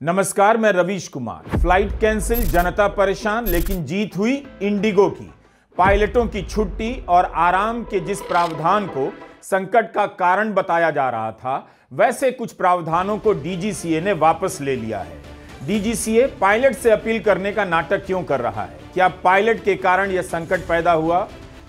नमस्कार, मैं Ravish Kumar. Flight cancel, जनता परेशान, लेकिन जीत हुई इंडिगो की। पायलटों की छुट्टी और आराम के जिस प्रावधान को संकट का कारण बताया जा रहा था, वैसे कुछ प्रावधानों को डीजीसीए ने वापस ले लिया है। डीजीसीए पायलट से अपील करने का नाटक क्यों कर रहा है? क्या पायलट के कारण यह संकट पैदा हुआ?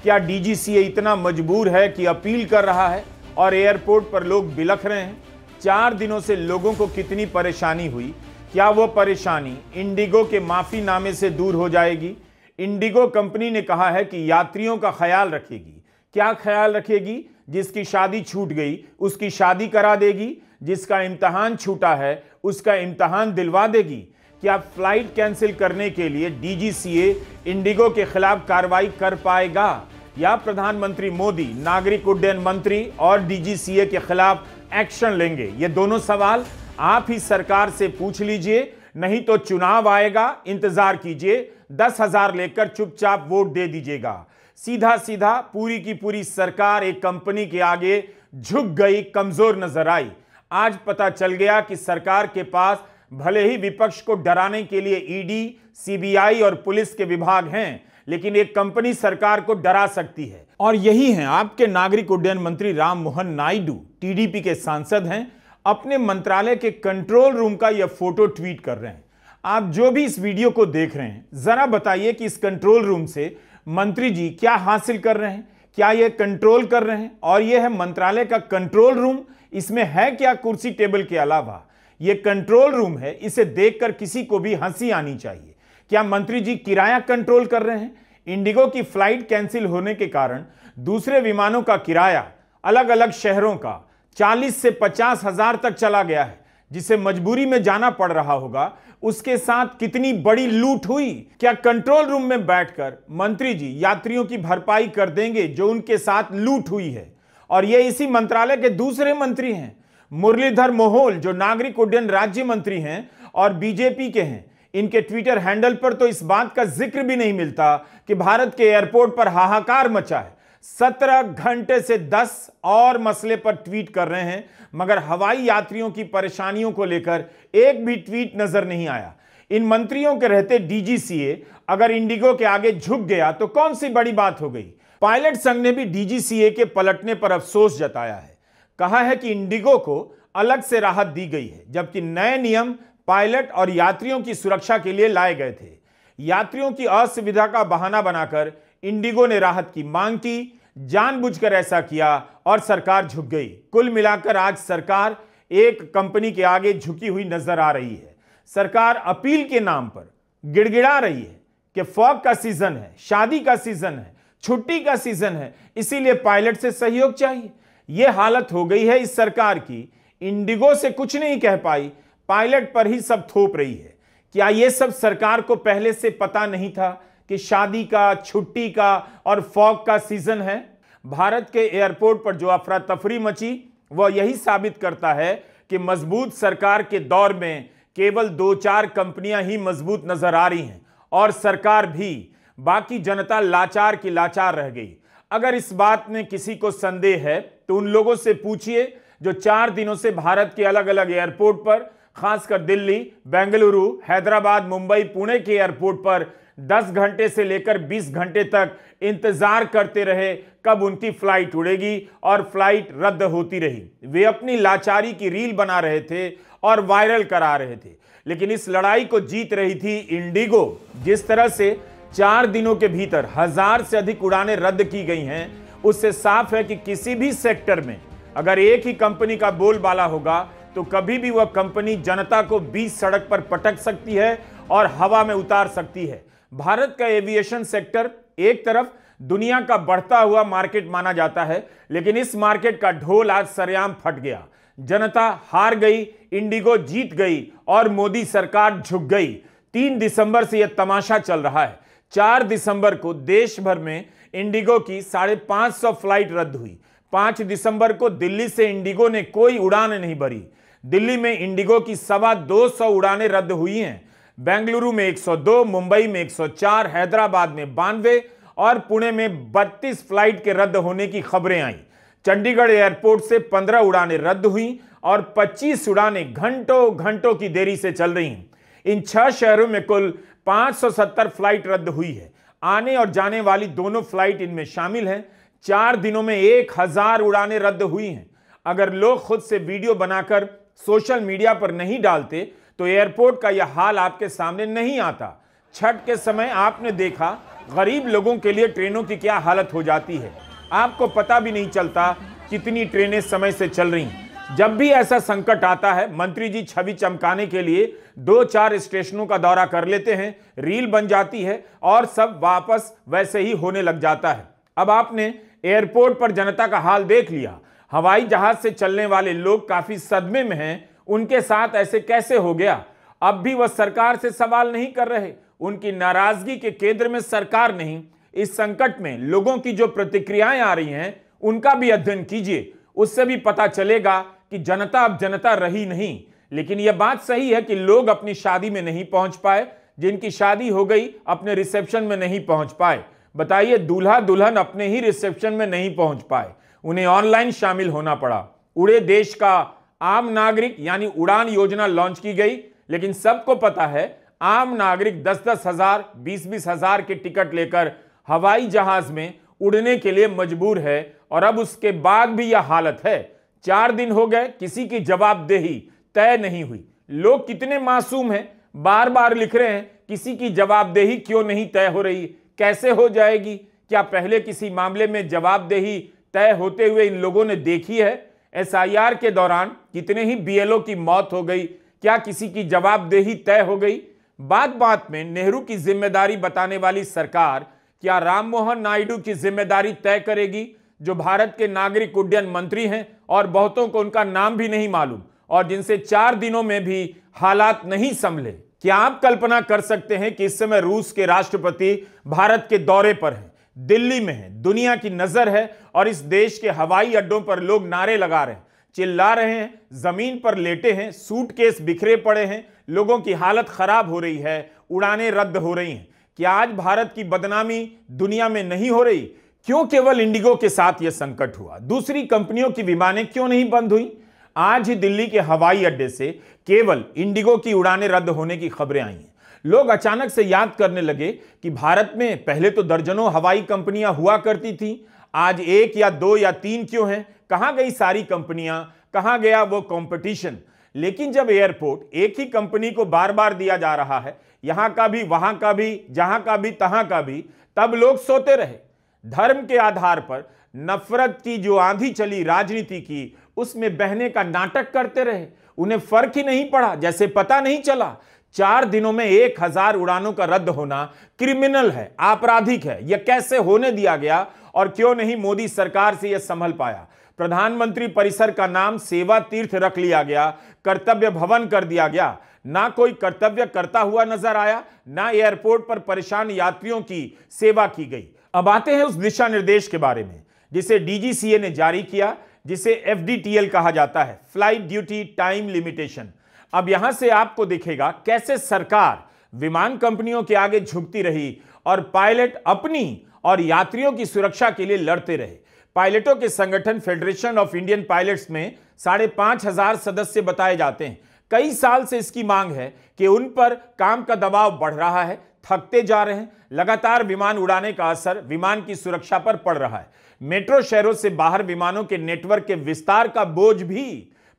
क्या डीजीसीए इतना मजबूर है कि अपील कर रहा है और एयरपोर्ट पर लोग बिलख रहे हैं? 4 दिनों से लोगों को कितनी परेशानी हुई, क्या वो परेशानी इंडिगो के माफीनामे से दूर हो जाएगी? इंडिगो कंपनी ने कहा है कि यात्रियों का ख्याल रखेगी। क्या ख्याल रखेगी? जिसकी शादी छूट गई उसकी शादी करा देगी, जिसका इम्तहान छूटा है उसका इम्तहान दिलवा देगी। क्या फ्लाइट कैंसिल करने के लिए डीजीसीए इंडिगो के खिलाफ कार्रवाई कर पाएगा, या प्रधानमंत्री मोदी नागरिक उड्डयन मंत्री और डीजीसीए के खिलाफ एक्शन लेंगे? ये दोनों सवाल आप ही सरकार से पूछ लीजिए, नहीं तो चुनाव आएगा, इंतजार कीजिए, 10,000 लेकर चुपचाप वोट दे दीजिएगा। सीधा सीधा पूरी की पूरी सरकार एक कंपनी के आगे झुक गई, कमजोर नजर आई। आज पता चल गया कि सरकार के पास भले ही विपक्ष को डराने के लिए ईडी, सीबीआई और पुलिस के विभाग हैं, लेकिन एक कंपनी सरकार को डरा सकती है। और यही है आपके नागरिक उड्डयन मंत्री राम मोहन नायडू, टीडीपी के सांसद हैं, अपने मंत्रालय के कंट्रोल रूम का यह फोटो ट्वीट कर रहे हैं। आप जो भी इस वीडियो को देख रहे हैं, जरा बताइए कि इस कंट्रोल रूम से मंत्री जी क्या हासिल कर रहे हैं? क्या यह कंट्रोल कर रहे हैं? और यह है मंत्रालय का कंट्रोल रूम। इसमें है क्या कुर्सी टेबल के अलावा? यह कंट्रोल रूम है, इसे देखकर किसी को भी हंसी आनी चाहिए। क्या मंत्री जी किराया कंट्रोल कर रहे हैं? इंडिगो की फ्लाइट कैंसिल होने के कारण दूसरे विमानों का किराया अलग अलग शहरों का 40 से 50 हजार तक चला गया है, जिसे मजबूरी में जाना पड़ रहा होगा। उसके साथ कितनी बड़ी लूट हुई। क्या कंट्रोल रूम में बैठकर मंत्री जी यात्रियों की भरपाई कर देंगे जो उनके साथ लूट हुई है? और ये इसी मंत्रालय के दूसरे मंत्री हैं, मुरलीधर मोहोल, जो नागरिक उड्डयन राज्य मंत्री हैं और बीजेपी के हैं। इनके ट्विटर हैंडल पर तो इस बात का जिक्र भी नहीं मिलता कि भारत के एयरपोर्ट पर हाहाकार मचा है। 17 घंटे से 10 और मसले पर ट्वीट कर रहे हैं, मगर हवाई यात्रियों की परेशानियों को लेकर एक भी ट्वीट नजर नहीं आया। इन मंत्रियों के रहते डीजीसीए अगर इंडिगो के आगे झुक गया तो कौन सी बड़ी बात हो गई? पायलट संघ ने भी डीजीसीए के पलटने पर अफसोस जताया है। कहा है कि इंडिगो को अलग से राहत दी गई है, जबकि नए नियम पायलट और यात्रियों की सुरक्षा के लिए लाए गए थे। यात्रियों की असुविधा का बहाना बनाकर इंडिगो ने राहत की मांग की, जानबूझकर ऐसा किया और सरकार झुक गई। कुल मिलाकर आज सरकार एक कंपनी के आगे झुकी हुई नजर आ रही है। सरकार अपील के नाम पर गिड़गिड़ा रही है कि फॉग का सीजन है, शादी का सीजन है, छुट्टी का सीजन है, इसीलिए पायलट से सहयोग चाहिए। यह हालत हो गई है इस सरकार की, इंडिगो से कुछ नहीं कह पाई, पायलट पर ही सब थोप रही है। क्या यह सब सरकार को पहले से पता नहीं था कि शादी का, छुट्टी का और फॉग का सीजन है? भारत के एयरपोर्ट पर जो अफरा तफरी मची, वह यही साबित करता है कि मजबूत सरकार के दौर में केवल 2-4 कंपनियां ही मजबूत नजर आ रही हैं और सरकार भी, बाकी जनता लाचार की लाचार रह गई। अगर इस बात में किसी को संदेह है तो उन लोगों से पूछिए जो 4 दिनों से भारत के अलग अलग एयरपोर्ट पर, खासकर दिल्ली, बेंगलुरु, हैदराबाद, मुंबई, पुणे के एयरपोर्ट पर 10 घंटे से लेकर 20 घंटे तक इंतजार करते रहे कब उनकी फ्लाइट उड़ेगी, और फ्लाइट रद्द होती रही। वे अपनी लाचारी की रील बना रहे थे और वायरल करा रहे थे, लेकिन इस लड़ाई को जीत रही थी इंडिगो। जिस तरह से 4 दिनों के भीतर 1000 से अधिक उड़ानें रद्द की गई हैं, उससे साफ है कि किसी भी सेक्टर में अगर एक ही कंपनी का बोलबाला होगा तो कभी भी वह कंपनी जनता को बीच सड़क पर पटक सकती है और हवा में उतार सकती है। भारत का एविएशन सेक्टर एक तरफ दुनिया का बढ़ता हुआ मार्केट माना जाता है, लेकिन इस मार्केट का ढोल आज सरेआम फट गया। जनता हार गई, इंडिगो जीत गई और मोदी सरकार झुक गई। 3 दिसंबर से यह तमाशा चल रहा है। 4 दिसंबर को देश भर में इंडिगो की 550 फ्लाइट रद्द हुई। 5 दिसंबर को दिल्ली से इंडिगो ने कोई उड़ान नहीं भरी। दिल्ली में इंडिगो की 225 उड़ानें रद्द हुई हैं। बेंगलुरु में 102, मुंबई में 104, हैदराबाद में 92 और पुणे में 32 फ्लाइट के रद्द होने की खबरें आई। चंडीगढ़ एयरपोर्ट से 15 उड़ानें रद्द हुई और 25 उड़ानें घंटों घंटों की देरी से चल रही हैं। इन 6 शहरों में कुल 570 फ्लाइट रद्द हुई है। आने और जाने वाली दोनों फ्लाइट इनमें शामिल हैं। 4 दिनों में 1000 उड़ानें रद्द हुई हैं। अगर लोग खुद से वीडियो बनाकर सोशल मीडिया पर नहीं डालते तो एयरपोर्ट का यह हाल आपके सामने नहीं आता। छठ के समय आपने देखा गरीब लोगों के लिए ट्रेनों की क्या हालत हो जाती है। आपको पता भी नहीं चलता कितनी ट्रेनें समय से चल रही हैं। जब भी ऐसा संकट आता है, मंत्री जी छवि चमकाने के लिए 2-4 स्टेशनों का दौरा कर लेते हैं, रील बन जाती है और सब वापस वैसे ही होने लग जाता है। अब आपने एयरपोर्ट पर जनता का हाल देख लिया। हवाई जहाज से चलने वाले लोग काफी सदमे में हैं। उनके साथ ऐसे कैसे हो गया? अब भी वह सरकार से सवाल नहीं कर रहे। उनकी नाराजगी के केंद्र में सरकार नहीं। इस संकट में लोगों की जो प्रतिक्रियाएं आ रही हैं उनका भी अध्ययन कीजिए। उससे भी पता चलेगा कि जनता अब जनता रही नहीं। लेकिन यह बात सही है कि लोग अपनी शादी में नहीं पहुंच पाए। जिनकी शादी हो गई अपने रिसेप्शन में नहीं पहुंच पाए। बताइए, दूल्हा दुल्हन अपने ही रिसेप्शन में नहीं पहुंच पाए, उन्हें ऑनलाइन शामिल होना पड़ा। उड़े देश का आम नागरिक यानी उड़ान योजना लॉन्च की गई, लेकिन सबको पता है आम नागरिक 10-10 हजार 20-20 हजार के टिकट लेकर हवाई जहाज में उड़ने के लिए मजबूर है। और अब उसके बाद भी यह हालत है। 4 दिन हो गए, किसी की जवाबदेही तय नहीं हुई। लोग कितने मासूम हैं, बार बार लिख रहे हैं किसी की जवाबदेही क्यों नहीं तय हो रही, कैसे हो जाएगी? क्या पहले किसी मामले में जवाबदेही तय होते हुए इन लोगों ने देखी है? SIR के दौरान कितने ही BLO की मौत हो गई, क्या किसी की जवाबदेही तय हो गई? बात बात में नेहरू की जिम्मेदारी बताने वाली सरकार क्या राम मोहन नायडू की जिम्मेदारी तय करेगी, जो भारत के नागरिक उड्डयन मंत्री हैं और बहुतों को उनका नाम भी नहीं मालूम और जिनसे 4 दिनों में भी हालात नहीं संभले? क्या आप कल्पना कर सकते हैं कि इस समय रूस के राष्ट्रपति भारत के दौरे पर हैं, दिल्ली में हैं, दुनिया की नजर है और इस देश के हवाई अड्डों पर लोग नारे लगा रहे हैं, चिल्ला रहे हैं, जमीन पर लेटे हैं, सूटकेस बिखरे पड़े हैं, लोगों की हालत खराब हो रही है, उड़ानें रद्द हो रही हैं। क्या आज भारत की बदनामी दुनिया में नहीं हो रही? क्यों केवल इंडिगो के साथ यह संकट हुआ? दूसरी कंपनियों की विमानें क्यों नहीं बंद हुई? आज ही दिल्ली के हवाई अड्डे से केवल इंडिगो की उड़ानें रद्द होने की खबरें आई हैं। लोग अचानक से याद करने लगे कि भारत में पहले तो दर्जनों हवाई कंपनियां हुआ करती थी, आज 1 या 2 या 3 क्यों हैं? कहां गई सारी कंपनियां? कहां गया वो कंपटीशन? लेकिन जब एयरपोर्ट एक ही कंपनी को बार बार दिया जा रहा है, यहां का भी, वहां का भी, जहां का भी, तहां का भी, तब लोग सोते रहे। धर्म के आधार पर नफरत की जो आंधी चली राजनीति की, उसमें बहने का नाटक करते रहे। उन्हें फर्क ही नहीं पड़ा, जैसे पता नहीं चला। 4 दिनों में 1000 उड़ानों का रद्द होना क्रिमिनल है, आपराधिक है। यह कैसे होने दिया गया और क्यों नहीं मोदी सरकार से यह संभल पाया? प्रधानमंत्री परिसर का नाम सेवा तीर्थ रख लिया गया, कर्तव्य भवन कर दिया गया। ना कोई कर्तव्य करता हुआ नजर आया, ना एयरपोर्ट पर परेशान यात्रियों की सेवा की गई। अब आते हैं उस दिशा निर्देश के बारे में जिसे DGCA ने जारी किया, जिसे FDTL कहा जाता है, फ्लाइट ड्यूटी टाइम लिमिटेशन। अब यहां से आपको दिखेगा कैसे सरकार विमान कंपनियों के आगे झुकती रही और पायलट अपनी और यात्रियों की सुरक्षा के लिए लड़ते रहे। पायलटों के संगठन फेडरेशन ऑफ इंडियन पायलट्स में 5,500 सदस्य बताए जाते हैं। कई साल से इसकी मांग है कि उन पर काम का दबाव बढ़ रहा है, थकते जा रहे हैं। लगातार विमान उड़ाने का असर विमान की सुरक्षा पर पड़ रहा है। मेट्रो शहरों से बाहर विमानों के नेटवर्क के विस्तार का बोझ भी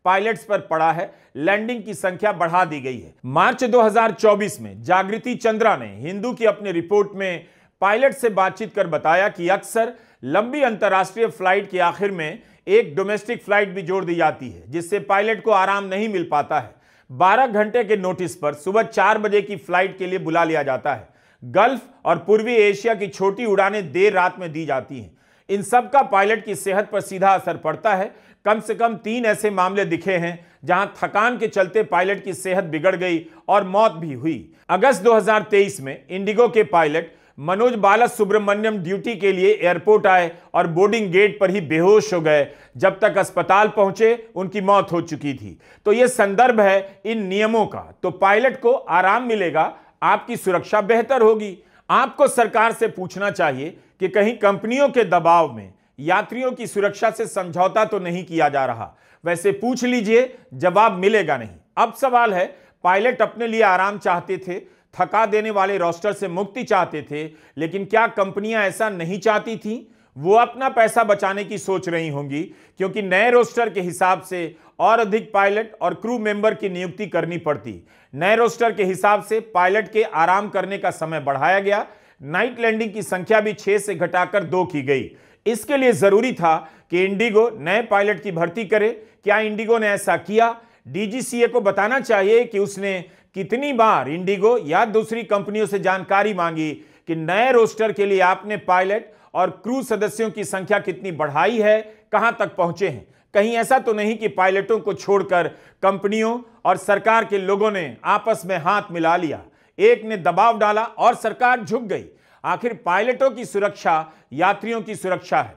पायलट्स पर पड़ा है। लैंडिंग की संख्या बढ़ा दी गई है। मार्च 2024 में जागृति चंद्रा ने हिंदू की अपनी रिपोर्ट में पायलट से बातचीत कर बताया कि अक्सर लंबी अंतर्राष्ट्रीय फ्लाइट के आखिर में एक डोमेस्टिक फ्लाइट भी जोड़ दी जाती है, जिससे पायलट को आराम नहीं मिल पाता है। 12 घंटे के नोटिस पर सुबह 4 बजे की फ्लाइट के लिए बुला लिया जाता है। गल्फ और पूर्वी एशिया की छोटी उड़ानें देर रात में दी जाती हैं। इन सब का पायलट की सेहत पर सीधा असर पड़ता है। कम से कम 3 ऐसे मामले दिखे हैं जहां थकान के चलते पायलट की सेहत बिगड़ गई और मौत भी हुई। अगस्त 2023 में इंडिगो के पायलट मनोज बालासुब्रमण्यम ड्यूटी के लिए एयरपोर्ट आए और बोर्डिंग गेट पर ही बेहोश हो गए। जब तक अस्पताल पहुंचे उनकी मौत हो चुकी थी। तो यह संदर्भ है इन नियमों का। तो पायलट को आराम मिलेगा, आपकी सुरक्षा बेहतर होगी। आपको सरकार से पूछना चाहिए कि कहीं कंपनियों के दबाव में यात्रियों की सुरक्षा से समझौता तो नहीं किया जा रहा। वैसे पूछ लीजिए, जवाब मिलेगा नहीं। अब सवाल है, पायलट अपने लिए आराम चाहते थे, थका देने वाले रोस्टर से मुक्ति चाहते थे, लेकिन क्या कंपनियां ऐसा नहीं चाहती थी? वो अपना पैसा बचाने की सोच रही होंगी, क्योंकि नए रोस्टर के हिसाब से और अधिक पायलट और क्रू मेंबर की नियुक्ति करनी पड़ती। नए रोस्टर के हिसाब से पायलट के आराम करने का समय बढ़ाया गया। नाइट लैंडिंग की संख्या भी 6 से घटाकर 2 की गई। इसके लिए जरूरी था कि इंडिगो नए पायलट की भर्ती करे। क्या इंडिगो ने ऐसा किया? डीजीसीए को बताना चाहिए कि उसने कितनी बार इंडिगो या दूसरी कंपनियों से जानकारी मांगी कि नए रोस्टर के लिए आपने पायलट और क्रू सदस्यों की संख्या कितनी बढ़ाई है, कहां तक पहुंचे हैं। कहीं ऐसा तो नहीं कि पायलटों को छोड़कर कंपनियों और सरकार के लोगों ने आपस में हाथ मिला लिया, एक ने दबाव डाला और सरकार झुक गई। आखिर पायलटों की सुरक्षा यात्रियों की सुरक्षा है,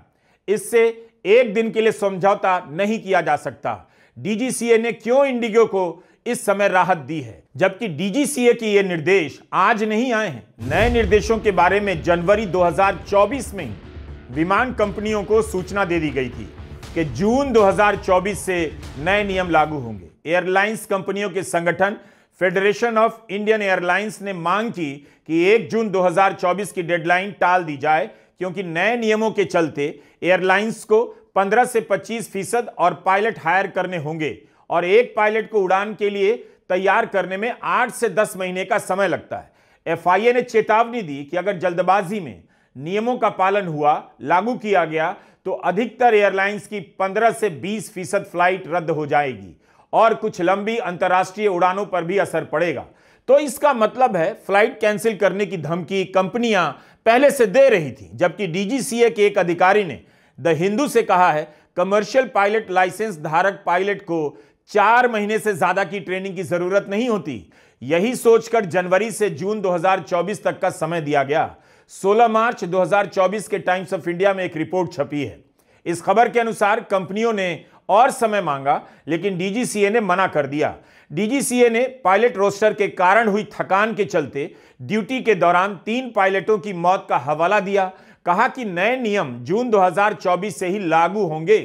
इससे एक दिन के लिए समझौता नहीं किया जा सकता। डीजीसीए ने क्यों इंडिगो को इस समय राहत दी है, जबकि डीजीसीए के ये निर्देश आज नहीं आए हैं? नए निर्देशों के बारे में जनवरी 2024 में विमान कंपनियों को सूचना दे दी गई थी कि जून 2024 से नए नियम लागू होंगे। एयरलाइंस कंपनियों के संगठन फेडरेशन ऑफ इंडियन एयरलाइंस ने मांग की कि 1 जून 2024 की डेडलाइन टाल दी जाए, क्योंकि नए नियमों के चलते एयरलाइंस को 15 से 25% और पायलट हायर करने होंगे और एक पायलट को उड़ान के लिए तैयार करने में 8 से 10 महीने का समय लगता है। एफआईए ने चेतावनी दी कि अगर जल्दबाजी में नियमों का पालन हुआ, लागू किया गया, तो अधिकतर एयरलाइंस की 15 से 20% फ्लाइट रद्द हो जाएगी और कुछ लंबी अंतर्राष्ट्रीय उड़ानों पर भी असर पड़ेगा। तो इसका मतलब है फ्लाइट कैंसिल करने की धमकी कंपनियां पहले से दे रही थी, जबकि डीजीसीए के एक अधिकारी ने द हिंदू से कहा है कमर्शियल पायलट लाइसेंस धारक पायलट को 4 महीने से ज्यादा की ट्रेनिंग की जरूरत नहीं होती। यही सोचकर जनवरी से जून 2024 तक का समय दिया गया। 16 मार्च 2024 के टाइम्स ऑफ इंडिया में एक रिपोर्ट छपी है। इस खबर के अनुसार कंपनियों ने और समय मांगा, लेकिन डीजीसीए ने मना कर दिया। डीजीसीए ने पायलट रोस्टर के कारण हुई थकान के चलते ड्यूटी के दौरान 3 पायलटों की मौत का हवाला दिया। कहा कि नए नियम जून 2024 से ही लागू होंगे,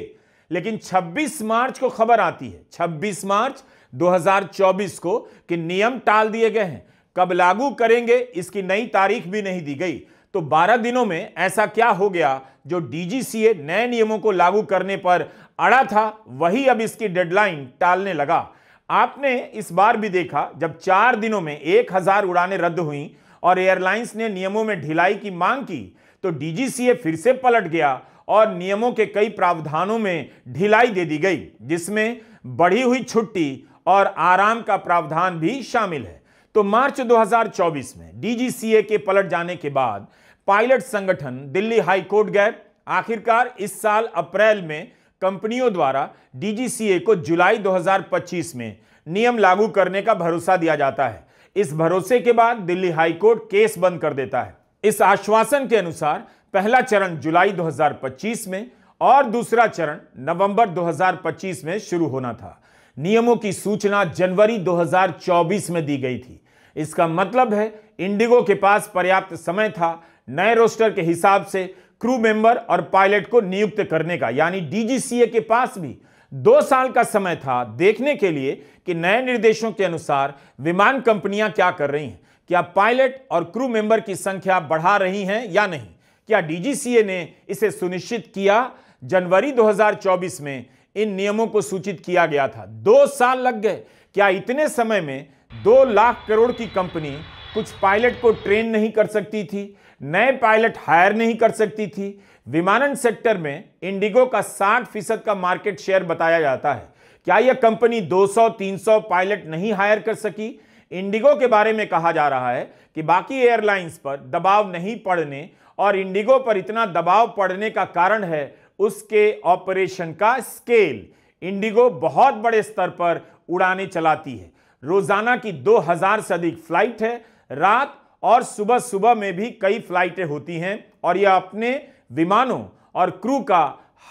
लेकिन 26 मार्च को खबर आती है, 26 मार्च 2024 को, कि नियम टाल दिए गए हैं। कब लागू करेंगे इसकी नई तारीख भी नहीं दी गई। तो 12 दिनों में ऐसा क्या हो गया जो डीजीसीए नए नियमों को लागू करने पर अड़ा था, वही अब इसकी डेडलाइन टालने लगा। आपने इस बार भी देखा, जब 4 दिनों में 1000 उड़ानें रद्द हुई और एयरलाइंस ने नियमों में ढिलाई की मांग की, तो डीजीसीए फिर से पलट गया और नियमों के कई प्रावधानों में ढिलाई दे दी गई, जिसमें बढ़ी हुई छुट्टी और आराम का प्रावधान भी शामिल है। तो मार्च 2024 में डीजीसीए के पलट जाने के बाद पायलट संगठन दिल्ली हाई कोर्ट गए। आखिरकार इस साल अप्रैल में कंपनियों द्वारा डीजीसीए को जुलाई 2025 में नियम लागू करने का भरोसा दिया जाता है। इस भरोसे के बाद दिल्ली हाई कोर्ट केस बंद कर देता है। इस आश्वासन के अनुसार पहला चरण जुलाई 2025 में और दूसरा चरण नवंबर 2025 में शुरू होना था। नियमों की सूचना जनवरी 2024 में दी गई थी। इसका मतलब है इंडिगो के पास पर्याप्त समय था नए रोस्टर के हिसाब से क्रू मेंबर और पायलट को नियुक्त करने का, यानी डीजीसीए के पास भी 2 साल का समय था देखने के लिए कि नए निर्देशों के अनुसार विमान कंपनियां क्या कर रही हैं। क्या पायलट और क्रू मेंबर की संख्या बढ़ा रही हैं या नहीं? क्या डीजीसीए ने इसे सुनिश्चित किया? जनवरी 2024 में इन नियमों को सूचित किया गया था। 2 साल लग गए। क्या इतने समय में 2 लाख करोड़ की कंपनी कुछ पायलट को ट्रेन नहीं कर सकती थी, नए पायलट हायर नहीं कर सकती थी? विमानन सेक्टर में इंडिगो का 60% का मार्केट शेयर बताया जाता है। क्या यह कंपनी 200-300 पायलट नहीं हायर कर सकी? इंडिगो के बारे में कहा जा रहा है कि बाकी एयरलाइंस पर दबाव नहीं पड़ने और इंडिगो पर इतना दबाव पड़ने का कारण है उसके ऑपरेशन का स्केल। इंडिगो बहुत बड़े स्तर पर उड़ानें चलाती है। रोजाना की 2000 से अधिक फ्लाइट है। रात और सुबह सुबह में भी कई फ्लाइटें होती हैं और यह अपने विमानों और क्रू का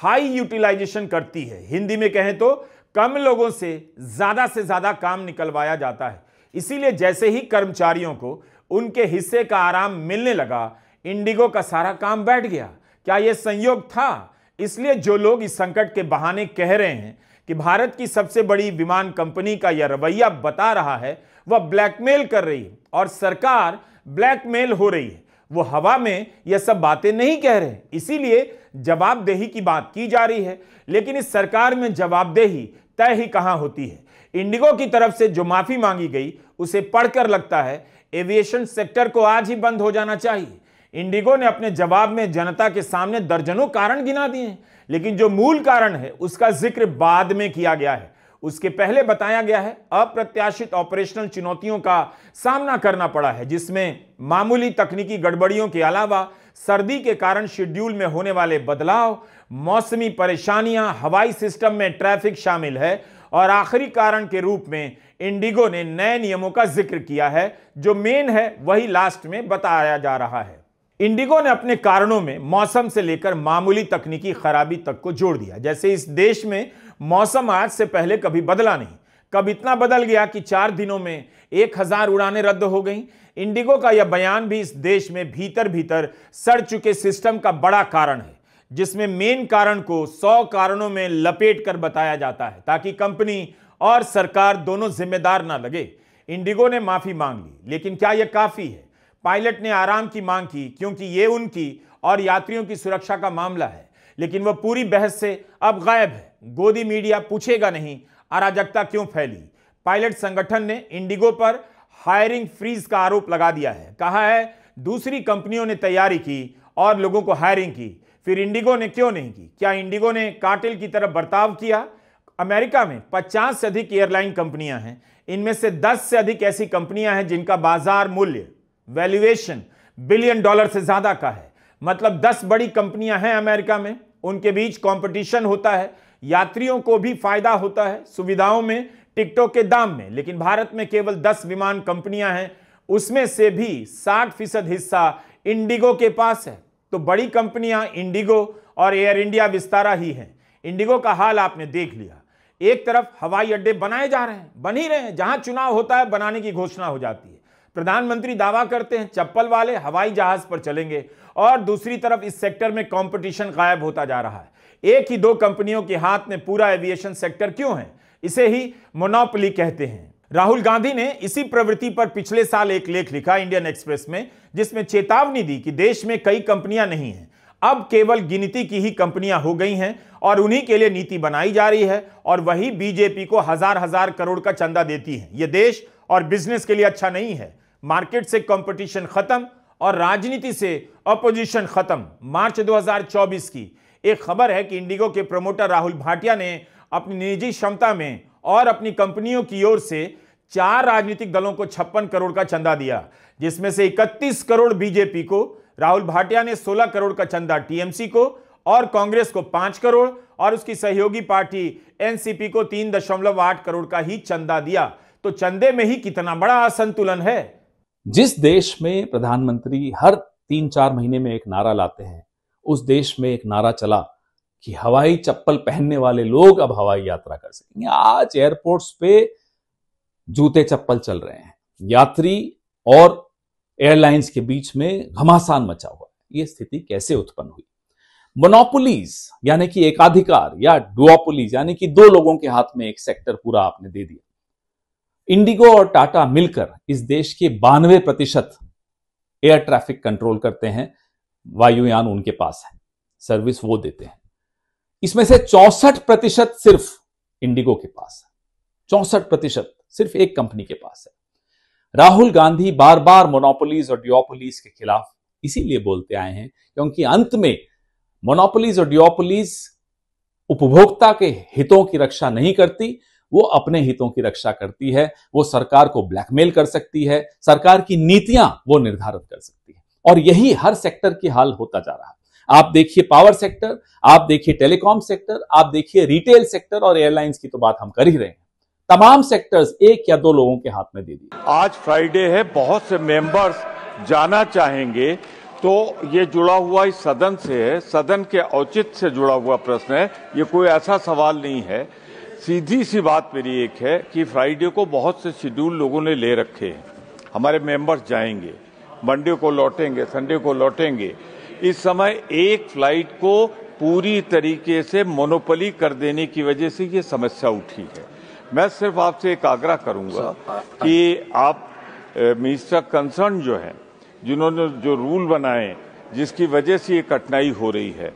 हाई यूटिलाइजेशन करती है। हिंदी में कहें तो कम लोगों से ज्यादा काम निकलवाया जाता है। इसीलिए जैसे ही कर्मचारियों को उनके हिस्से का आराम मिलने लगा, इंडिगो का सारा काम बैठ गया। क्या यह संयोग था? इसलिए जो लोग इस संकट के बहाने कह रहे हैं कि भारत की सबसे बड़ी विमान कंपनी का यह रवैया बता रहा है वह ब्लैकमेल कर रही है और सरकार ब्लैकमेल हो रही है। वो हवा में यह सब बातें नहीं कह रहे, इसीलिए जवाबदेही की बात की जा रही है। लेकिन इस सरकार में जवाबदेही तय ही कहां होती है। इंडिगो की तरफ से जो माफी मांगी गई उसे पढ़कर लगता है एविएशन सेक्टर को आज ही बंद हो जाना चाहिए। इंडिगो ने अपने जवाब में जनता के सामने दर्जनों कारण गिना दिए हैं, लेकिन जो मूल कारण है उसका जिक्र बाद में किया गया है। उसके पहले बताया गया है अप्रत्याशित ऑपरेशनल चुनौतियों का सामना करना पड़ा है, जिसमें मामूली तकनीकी गड़बड़ियों के अलावा सर्दी के कारण शेड्यूल में होने वाले बदलाव, मौसमी परेशानियां, हवाई सिस्टम में ट्रैफिक शामिल है और आखिरी कारण के रूप में इंडिगो ने नए नियमों का जिक्र किया है। जो मेन है वही लास्ट में बताया जा रहा है। इंडिगो ने अपने कारणों में मौसम से लेकर मामूली तकनीकी खराबी तक को जोड़ दिया। जैसे इस देश में मौसम आज से पहले कभी बदला नहीं, कब इतना बदल गया कि 4 दिनों में 1000 उड़ानें रद्द हो गईं। इंडिगो का यह बयान भी इस देश में भीतर भीतर सड़ चुके सिस्टम का बड़ा कारण है, जिसमें मेन कारण को 100 कारणों में लपेट कर बताया जाता है ताकि कंपनी और सरकार दोनों जिम्मेदार ना लगे। इंडिगो ने माफी मांग ली, लेकिन क्या यह काफी है? पायलट ने आराम की मांग की क्योंकि यह उनकी और यात्रियों की सुरक्षा का मामला है, लेकिन वह पूरी बहस से अब गायब है। गोदी मीडिया पूछेगा नहीं अराजकता क्यों फैली। पायलट संगठन ने इंडिगो पर हायरिंग फ्रीज का आरोप लगा दिया है। कहा है दूसरी कंपनियों ने तैयारी की और लोगों को हायरिंग की, फिर इंडिगो ने क्यों नहीं की? क्या इंडिगो ने कार्टेल की तरफ बर्ताव किया? अमेरिका में 50 से अधिक एयरलाइन कंपनियां हैं, इनमें से 10 से अधिक ऐसी कंपनियां हैं जिनका बाजार मूल्य वैल्यूएशन $बिलियन से ज्यादा का है। मतलब 10 बड़ी कंपनियां हैं अमेरिका में, उनके बीच कंपटीशन होता है, यात्रियों को भी फायदा होता है सुविधाओं में, टिकटों के दाम में। लेकिन भारत में केवल 10 विमान कंपनियां हैं, उसमें से भी 60% हिस्सा इंडिगो के पास है। तो बड़ी कंपनियां इंडिगो और एयर इंडिया विस्तारा ही हैं। इंडिगो का हाल आपने देख लिया। एक तरफ हवाई अड्डे बनाए जा रहे हैं, बन ही रहे हैं, जहां चुनाव होता है बनाने की घोषणा हो जाती है। प्रधानमंत्री दावा करते हैं चप्पल वाले हवाई जहाज पर चलेंगे, और दूसरी तरफ इस सेक्टर में कंपटीशन गायब होता जा रहा है। एक ही 2 कंपनियों के हाथ में पूरा एविएशन सेक्टर क्यों है? इसे ही मोनोपोली कहते हैं। राहुल गांधी ने इसी प्रवृत्ति पर पिछले साल एक लेख लिखा इंडियन एक्सप्रेस में, जिसमें चेतावनी दी कि देश में कई कंपनियां नहीं हैं, अब केवल गिनती की ही कंपनियां हो गई हैं और उन्हीं के लिए नीति बनाई जा रही है, और वही बीजेपी को हजार करोड़ का चंदा देती है। यह देश और बिजनेस के लिए अच्छा नहीं है। मार्केट से कंपटीशन खत्म और राजनीति से अपोजिशन खत्म। मार्च 2024 की एक खबर है कि इंडिगो के प्रमोटर राहुल भाटिया ने अपनी निजी क्षमता में और अपनी कंपनियों की ओर से 4 राजनीतिक दलों को 56 करोड़ का चंदा दिया, जिसमें से 31 करोड़ बीजेपी को, राहुल भाटिया ने 16 करोड़ का चंदा टीएमसी को और कांग्रेस को 5 करोड़ और उसकी सहयोगी पार्टी एनसीपी को 3.8 करोड़ का ही चंदा दिया। तो चंदे में ही कितना बड़ा असंतुलन है। जिस देश में प्रधानमंत्री हर 3-4 महीने में एक नारा लाते हैं, उस देश में एक नारा चला कि हवाई चप्पल पहनने वाले लोग अब हवाई यात्रा कर सकेंगे। आज एयरपोर्ट्स पे जूते चप्पल चल रहे हैं, यात्री और एयरलाइंस के बीच में घमासान मचा हुआ है। यह स्थिति कैसे उत्पन्न हुई? मोनोपोलीज यानी कि एकाधिकार, या डुओपोलीज यानी कि 2 लोगों के हाथ में एक सेक्टर पूरा आपने दे दिया। इंडिगो और टाटा मिलकर इस देश के 92% एयर ट्रैफिक कंट्रोल करते हैं। वायुयान उनके पास है, सर्विस वो देते हैं। इसमें से 64% सिर्फ इंडिगो के पास है, 64% सिर्फ एक कंपनी के पास है। राहुल गांधी बार बार मोनोपोलीज और डिओपोलीज के खिलाफ इसीलिए बोलते आए हैं क्योंकि अंत में मोनोपोलीज और डिओपोलीज उपभोक्ता के हितों की रक्षा नहीं करती, वो अपने हितों की रक्षा करती है। वो सरकार को ब्लैकमेल कर सकती है, सरकार की नीतियां वो निर्धारित कर सकती है, और यही हर सेक्टर की हाल होता जा रहा है। आप देखिए पावर सेक्टर, आप देखिए टेलीकॉम सेक्टर, आप देखिए रिटेल सेक्टर, और एयरलाइंस की तो बात हम कर ही रहे हैं। तमाम सेक्टर्स 1 या 2 लोगों के हाथ में दे दिए। आज फ्राइडे है, बहुत से मेंबर्स जाना चाहेंगे, तो ये जुड़ा हुआ इस सदन से है, सदन के औचित्य से जुड़ा हुआ प्रश्न है। ये कोई ऐसा सवाल नहीं है। सीधी सी बात मेरी एक है कि फ्राइडे को बहुत से शेड्यूल लोगों ने ले रखे हैं। हमारे मेंबर्स जाएंगे, मंडे को लौटेंगे, संडे को लौटेंगे। इस समय एक फ्लाइट को पूरी तरीके से मोनोपोली कर देने की वजह से ये समस्या उठी है। मैं सिर्फ आपसे एक आग्रह करूंगा कि आप मिनिस्टर कंसर्न जो है, जिन्होंने जो रूल बनाए जिसकी वजह से ये कठिनाई हो रही है,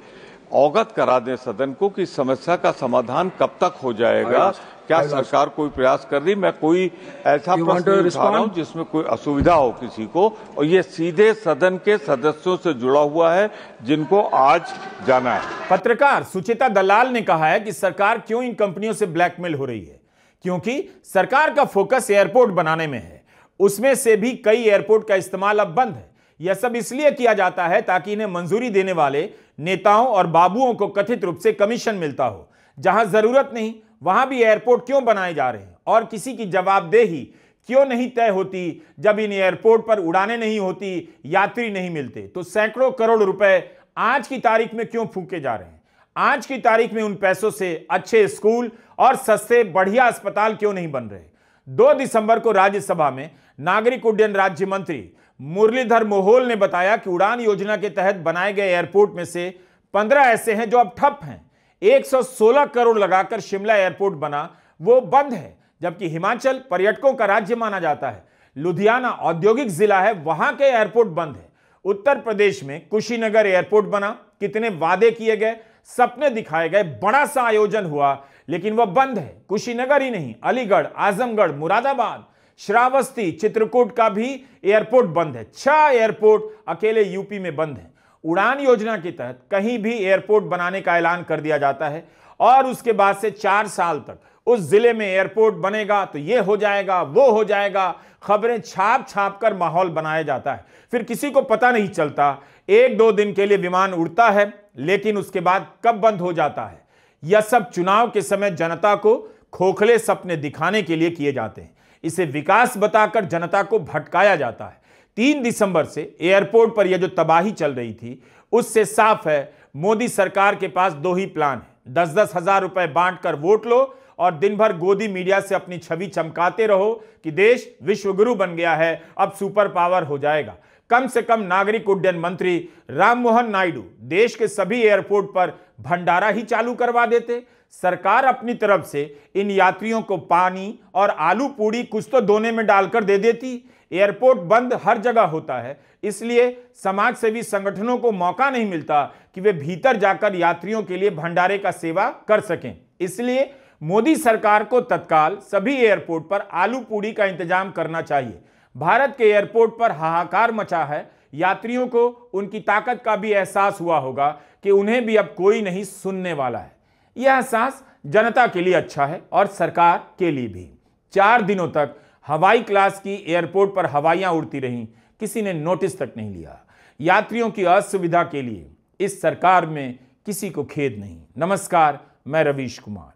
अवगत करा दें सदन को कि समस्या का समाधान कब तक हो जाएगा। क्या सरकार कोई प्रयास कर रही? मैं कोई ऐसा प्रश्न उठा रहा हूं जिसमें कोई असुविधा हो किसी को, और ये सीधे सदन के सदस्यों से जुड़ा हुआ है जिनको आज जाना है। पत्रकार सुचिता दलाल ने कहा है कि सरकार क्यों इन कंपनियों से ब्लैकमेल हो रही है, क्योंकि सरकार का फोकस एयरपोर्ट बनाने में है। उसमें से भी कई एयरपोर्ट का इस्तेमाल अब बंद है। यह सब इसलिए किया जाता है ताकि इन्हें मंजूरी देने वाले नेताओं और बाबुओं को कथित रूप से कमीशन मिलता हो। जहां जरूरत नहीं वहां भी एयरपोर्ट क्यों बनाए जा रहे हैं और किसी की जवाबदेही क्यों नहीं तय होती? जब इन एयरपोर्ट पर उड़ानें नहीं होती, यात्री नहीं मिलते, तो सैकड़ों करोड़ रुपए आज की तारीख में क्यों फूके जा रहे हैं? आज की तारीख में उन पैसों से अच्छे स्कूल और सस्ते बढ़िया अस्पताल क्यों नहीं बन रहे? 2 दिसंबर को राज्यसभा में नागरिक उड्डयन राज्य मंत्री मुरलीधर मोहोल ने बताया कि उड़ान योजना के तहत बनाए गए एयरपोर्ट में से 15 ऐसे हैं जो अब ठप हैं। 116 करोड़ लगाकर शिमला एयरपोर्ट बना, वो बंद है, जबकि हिमाचल पर्यटकों का राज्य माना जाता है। लुधियाना औद्योगिक जिला है, वहां के एयरपोर्ट बंद है। उत्तर प्रदेश में कुशीनगर एयरपोर्ट बना, कितने वादे किए गए, सपने दिखाए गए, बड़ा सा आयोजन हुआ, लेकिन वह बंद है। कुशीनगर ही नहीं, अलीगढ़, आजमगढ़, मुरादाबाद, श्रावस्ती, चित्रकूट का भी एयरपोर्ट बंद है। 6 एयरपोर्ट अकेले यूपी में बंद है। उड़ान योजना के तहत कहीं भी एयरपोर्ट बनाने का ऐलान कर दिया जाता है और उसके बाद से 4 साल तक उस जिले में एयरपोर्ट बनेगा तो ये हो जाएगा, वो हो जाएगा, खबरें छाप छाप कर माहौल बनाया जाता है। फिर किसी को पता नहीं चलता। 1-2 दिन के लिए विमान उड़ता है, लेकिन उसके बाद कब बंद हो जाता है। यह सब चुनाव के समय जनता को खोखले सपने दिखाने के लिए किए जाते हैं। इसे विकास बताकर जनता को भटकाया जाता है। 3 दिसंबर से एयरपोर्ट पर यह जो तबाही चल रही थी, उससे साफ है मोदी सरकार के पास 2 ही प्लान है। 10-10 हजार रुपए बांटकर वोट लो और दिन भर गोदी मीडिया से अपनी छवि चमकाते रहो कि देश विश्वगुरु बन गया है, अब सुपर पावर हो जाएगा। कम से कम नागरिक उड्डयन मंत्री राममोहन नायडू देश के सभी एयरपोर्ट पर भंडारा ही चालू करवा देते। सरकार अपनी तरफ से इन यात्रियों को पानी और आलू पूड़ी कुछ तो दोने में डालकर दे देती। एयरपोर्ट बंद हर जगह होता है, इसलिए समाज सेवी संगठनों को मौका नहीं मिलता कि वे भीतर जाकर यात्रियों के लिए भंडारे का सेवा कर सकें। इसलिए मोदी सरकार को तत्काल सभी एयरपोर्ट पर आलू पूड़ी का इंतजाम करना चाहिए। भारत के एयरपोर्ट पर हाहाकार मचा है। यात्रियों को उनकी ताकत का भी एहसास हुआ होगा कि उन्हें भी अब कोई नहीं सुनने वाला है। यह एहसास जनता के लिए अच्छा है और सरकार के लिए भी। 4 दिनों तक हवाई क्लास की एयरपोर्ट पर हवाइयां उड़ती रहीं, किसी ने नोटिस तक नहीं लिया। यात्रियों की असुविधा के लिए इस सरकार में किसी को खेद नहीं। नमस्कार, मैं रवीश कुमार।